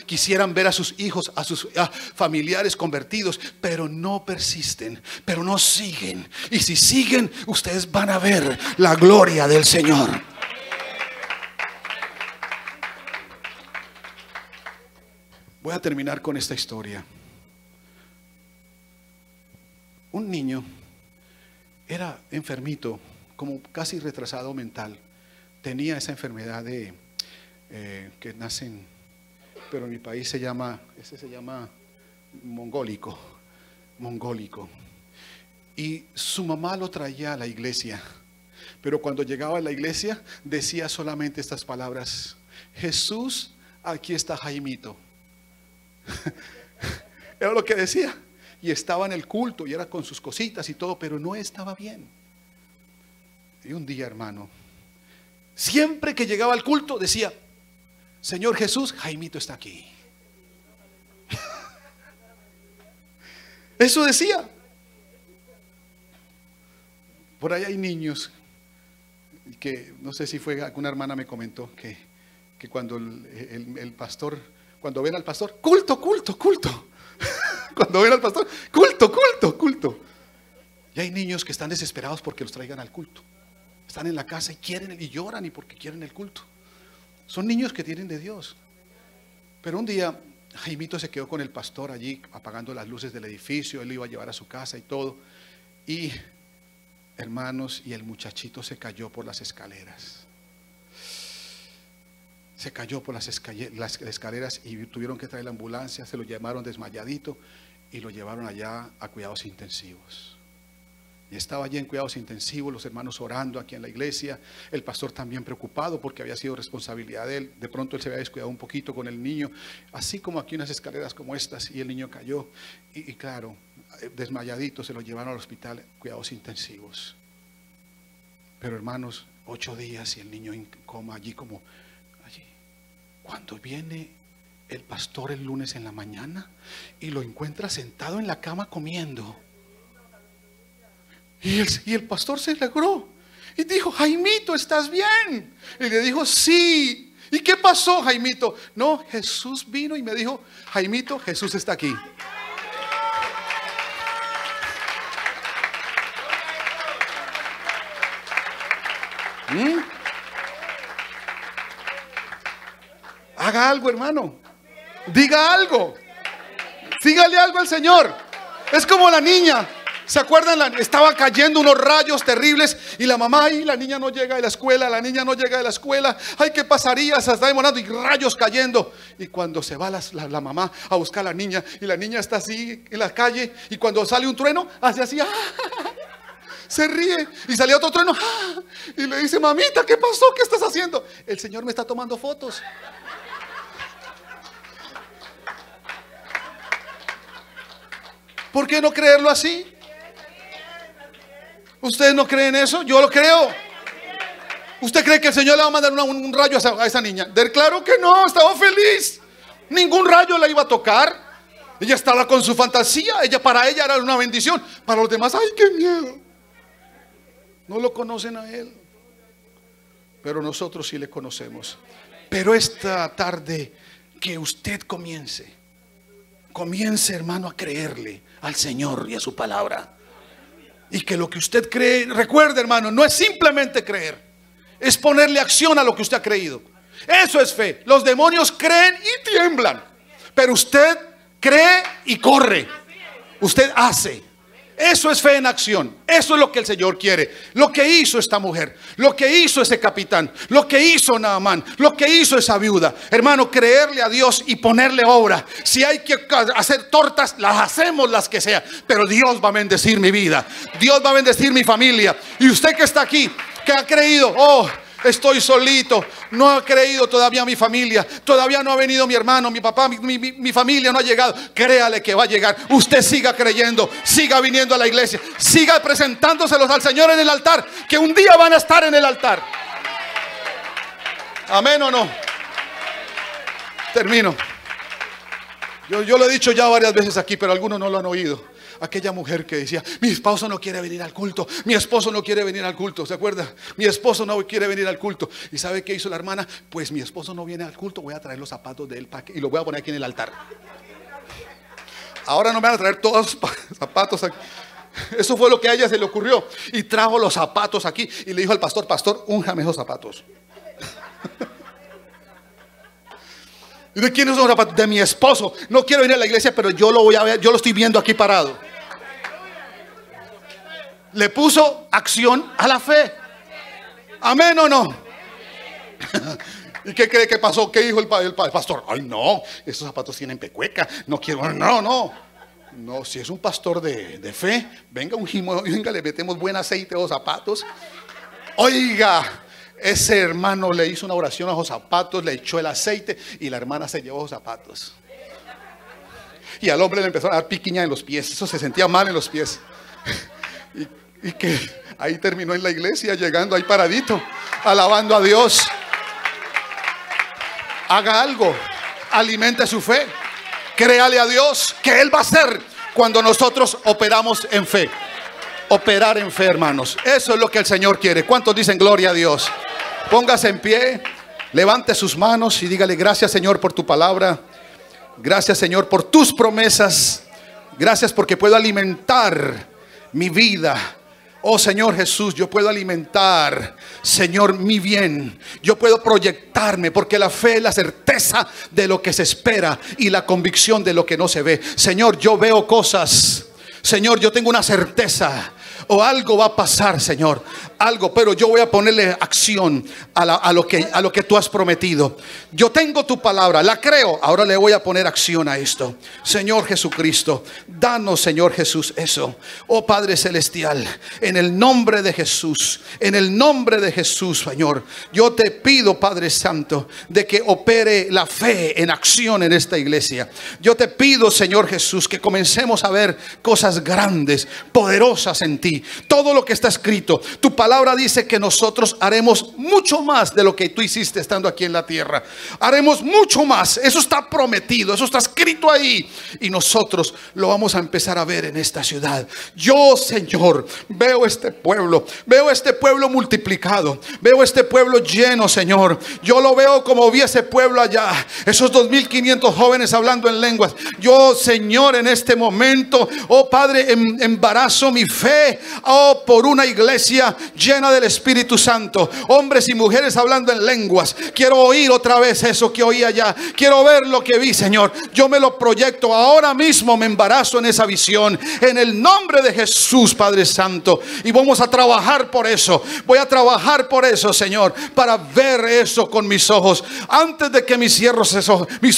quisieran ver a sus hijos, a sus familiares convertidos, pero no persisten, pero no siguen. Y si siguen, ustedes van a ver la gloria del Señor. Voy a terminar con esta historia. Un niño era enfermito, como casi retrasado mental. Tenía esa enfermedad de que nacen, pero en mi país se llama mongólico. Y su mamá lo traía a la iglesia, pero cuando llegaba a la iglesia decía solamente estas palabras: Jesús, aquí está Jaimito. Era lo que decía. Y estaba en el culto y era con sus cositas y todo, pero no estaba bien. Y un día, hermano, siempre que llegaba al culto decía: Señor Jesús, Jaimito está aquí. Eso decía. Por ahí hay niños que, no sé si fue alguna hermana me comentó que cuando el pastor, cuando ven al pastor, culto. Cuando ven al pastor, culto. Y hay niños que están desesperados porque los traigan al culto. Están en la casa y quieren y lloran y porque quieren el culto. Son niños que tienen de Dios. Pero un día Jaimito se quedó con el pastor allí apagando las luces del edificio. Él lo iba a llevar a su casa y todo. Y hermanos, y el muchachito se cayó por las escaleras. Se cayó por las escaleras y tuvieron que traer la ambulancia. Se lo llamaron desmayadito y lo llevaron allá a cuidados intensivos. Y estaba allí en cuidados intensivos, los hermanos orando aquí en la iglesia, el pastor también preocupado porque había sido responsabilidad de él. De pronto él se había descuidado un poquito con el niño, así como aquí unas escaleras como estas, y el niño cayó. Y claro, desmayadito se lo llevaron al hospital, cuidados intensivos. Pero hermanos, 8 días y el niño en coma allí como allí. Cuando viene el pastor el lunes en la mañana y lo encuentra sentado en la cama comiendo. Y el pastor se alegró y dijo: Jaimito, ¿estás bien? Y le dijo: sí. ¿Y qué pasó, Jaimito? No, Jesús vino y me dijo: Jaimito, Jesús está aquí. Haga algo, hermano. Diga algo. Dígale algo al Señor. Es como la niña. ¿Se acuerdan? Estaban cayendo unos rayos terribles y la mamá, y la niña no llega de la escuela, la niña no llega de la escuela. Ay, ¿qué pasaría? Se está demorando y rayos cayendo. Y cuando se va la mamá a buscar a la niña y la niña está así en la calle, y cuando sale un trueno, hace así, se ríe, y sale otro trueno, y le dice: mamita, ¿qué pasó? ¿Qué estás haciendo? El Señor me está tomando fotos. ¿Por qué no creerlo así? ¿Ustedes no creen eso? Yo lo creo. ¿Usted cree que el Señor le va a mandar un rayo a esa niña? Claro que no, estaba feliz. Ningún rayo la iba a tocar. Ella estaba con su fantasía. Para ella era una bendición. Para los demás, ¡ay, qué miedo! No lo conocen a Él, pero nosotros sí le conocemos. Pero esta tarde, que usted comience, hermano, a creerle al Señor y a su palabra. Y que lo que usted cree, recuerde, hermano, no es simplemente creer, es ponerle acción a lo que usted ha creído. Eso es fe. Los demonios creen y tiemblan, pero usted cree y corre. Usted hace. Eso es fe en acción. Eso es lo que el Señor quiere. Lo que hizo esta mujer, lo que hizo ese capitán, lo que hizo Naamán, lo que hizo esa viuda. Hermano, creerle a Dios y ponerle obra. Si hay que hacer tortas, las hacemos, las que sea. Pero Dios va a bendecir mi vida. Dios va a bendecir mi familia. Y usted que está aquí, que ha creído: oh, estoy solito, no ha creído todavía mi familia, todavía no ha venido mi hermano, mi papá, mi familia no ha llegado. Créale que va a llegar. Usted siga creyendo, siga viniendo a la iglesia, siga presentándoselos al Señor en el altar, que un día van a estar en el altar. Amén o no. Termino. Yo lo he dicho ya varias veces aquí, pero algunos no lo han oído. Aquella mujer que decía: mi esposo no quiere venir al culto, mi esposo no quiere venir al culto. ¿Se acuerda? Mi esposo no quiere venir al culto. ¿Y sabe qué hizo la hermana? Pues mi esposo no viene al culto, voy a traer los zapatos de él y los voy a poner aquí en el altar. Ahora no me van a traer todos los zapatos aquí. Eso fue lo que a ella se le ocurrió. Y trajo los zapatos aquí y le dijo al pastor: pastor, únjame esos zapatos. ¿Y de quién son los zapatos? De mi esposo. No quiero venir a la iglesia, pero yo lo voy a ver, yo lo estoy viendo aquí parado. Le puso acción a la fe. ¿Amén o no? ¿Y qué cree que pasó? ¿Qué dijo el pastor? Ay, no, esos zapatos tienen pecueca. No quiero, no, si es un pastor de fe, venga, venga, le metemos buen aceite a los zapatos. Oiga, ese hermano le hizo una oración a los zapatos, le echó el aceite y la hermana se llevó los zapatos. Y al hombre le empezó a dar piquiña en los pies. Eso se sentía mal en los pies. Y que ahí terminó en la iglesia, llegando ahí paradito, alabando a Dios. Haga algo, alimente su fe, créale a Dios que Él va a hacer cuando nosotros operamos en fe. Operar en fe, hermanos, eso es lo que el Señor quiere. ¿Cuántos dicen gloria a Dios? Póngase en pie, levante sus manos y dígale: gracias, Señor, por tu palabra. Gracias, Señor, por tus promesas. Gracias porque puedo alimentar mi vida. Oh Señor Jesús, yo puedo alimentar, Señor, mi bien. Yo puedo proyectarme, porque la fe es la certeza de lo que se espera y la convicción de lo que no se ve. Señor, yo veo cosas. Señor, yo tengo una certeza. O algo va a pasar, Señor. algo, pero yo voy a ponerle acción a lo que tú has prometido. Yo tengo tu palabra, la creo, ahora le voy a poner acción a esto. Señor Jesucristo, danos, Señor Jesús, eso. Oh Padre Celestial, en el nombre de Jesús, en el nombre de Jesús, Señor, yo te pido, Padre Santo, de que opere la fe en acción en esta iglesia. Yo te pido, Señor Jesús, que comencemos a ver cosas grandes, poderosas en ti. Todo lo que está escrito, tu palabra dice que nosotros haremos mucho más de lo que tú hiciste estando aquí en la tierra. Haremos mucho más, eso está prometido, eso está escrito ahí, y nosotros lo vamos a empezar a ver en esta ciudad. Yo, Señor, veo este pueblo multiplicado, veo este pueblo lleno, Señor. Yo lo veo como vi ese pueblo allá, esos 2500 jóvenes hablando en lenguas. Yo, Señor, en este momento, oh Padre, embarazo mi fe, oh, por una iglesia llena del Espíritu Santo, hombres y mujeres hablando en lenguas. Quiero oír otra vez eso que oí allá, quiero ver lo que vi, Señor. Yo me lo proyecto ahora mismo, me embarazo en esa visión, en el nombre de Jesús, Padre Santo. Y vamos a trabajar por eso, voy a trabajar por eso, Señor, para ver eso con mis ojos, antes de que mis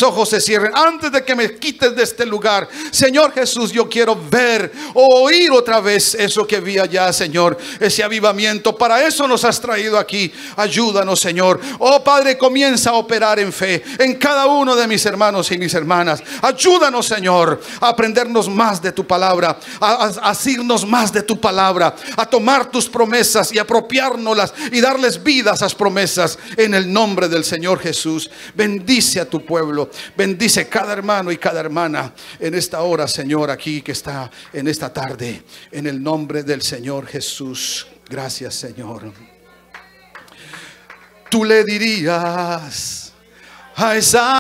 ojos se cierren, antes de que me quites de este lugar. Señor Jesús, yo quiero ver, oír otra vez eso que vi allá, Señor, ese avivamiento. Para eso nos has traído aquí. Ayúdanos, Señor. Oh Padre, comienza a operar en fe en cada uno de mis hermanos y mis hermanas. Ayúdanos, Señor, a aprendernos más de tu palabra, a asirnos más de tu palabra, a tomar tus promesas y apropiárnoslas y darles vida a esas promesas, en el nombre del Señor Jesús. Bendice a tu pueblo, bendice cada hermano y cada hermana en esta hora, Señor, aquí que está en esta tarde, en el nombre del Señor Jesús. Gracias, Señor. Tú le dirías a esa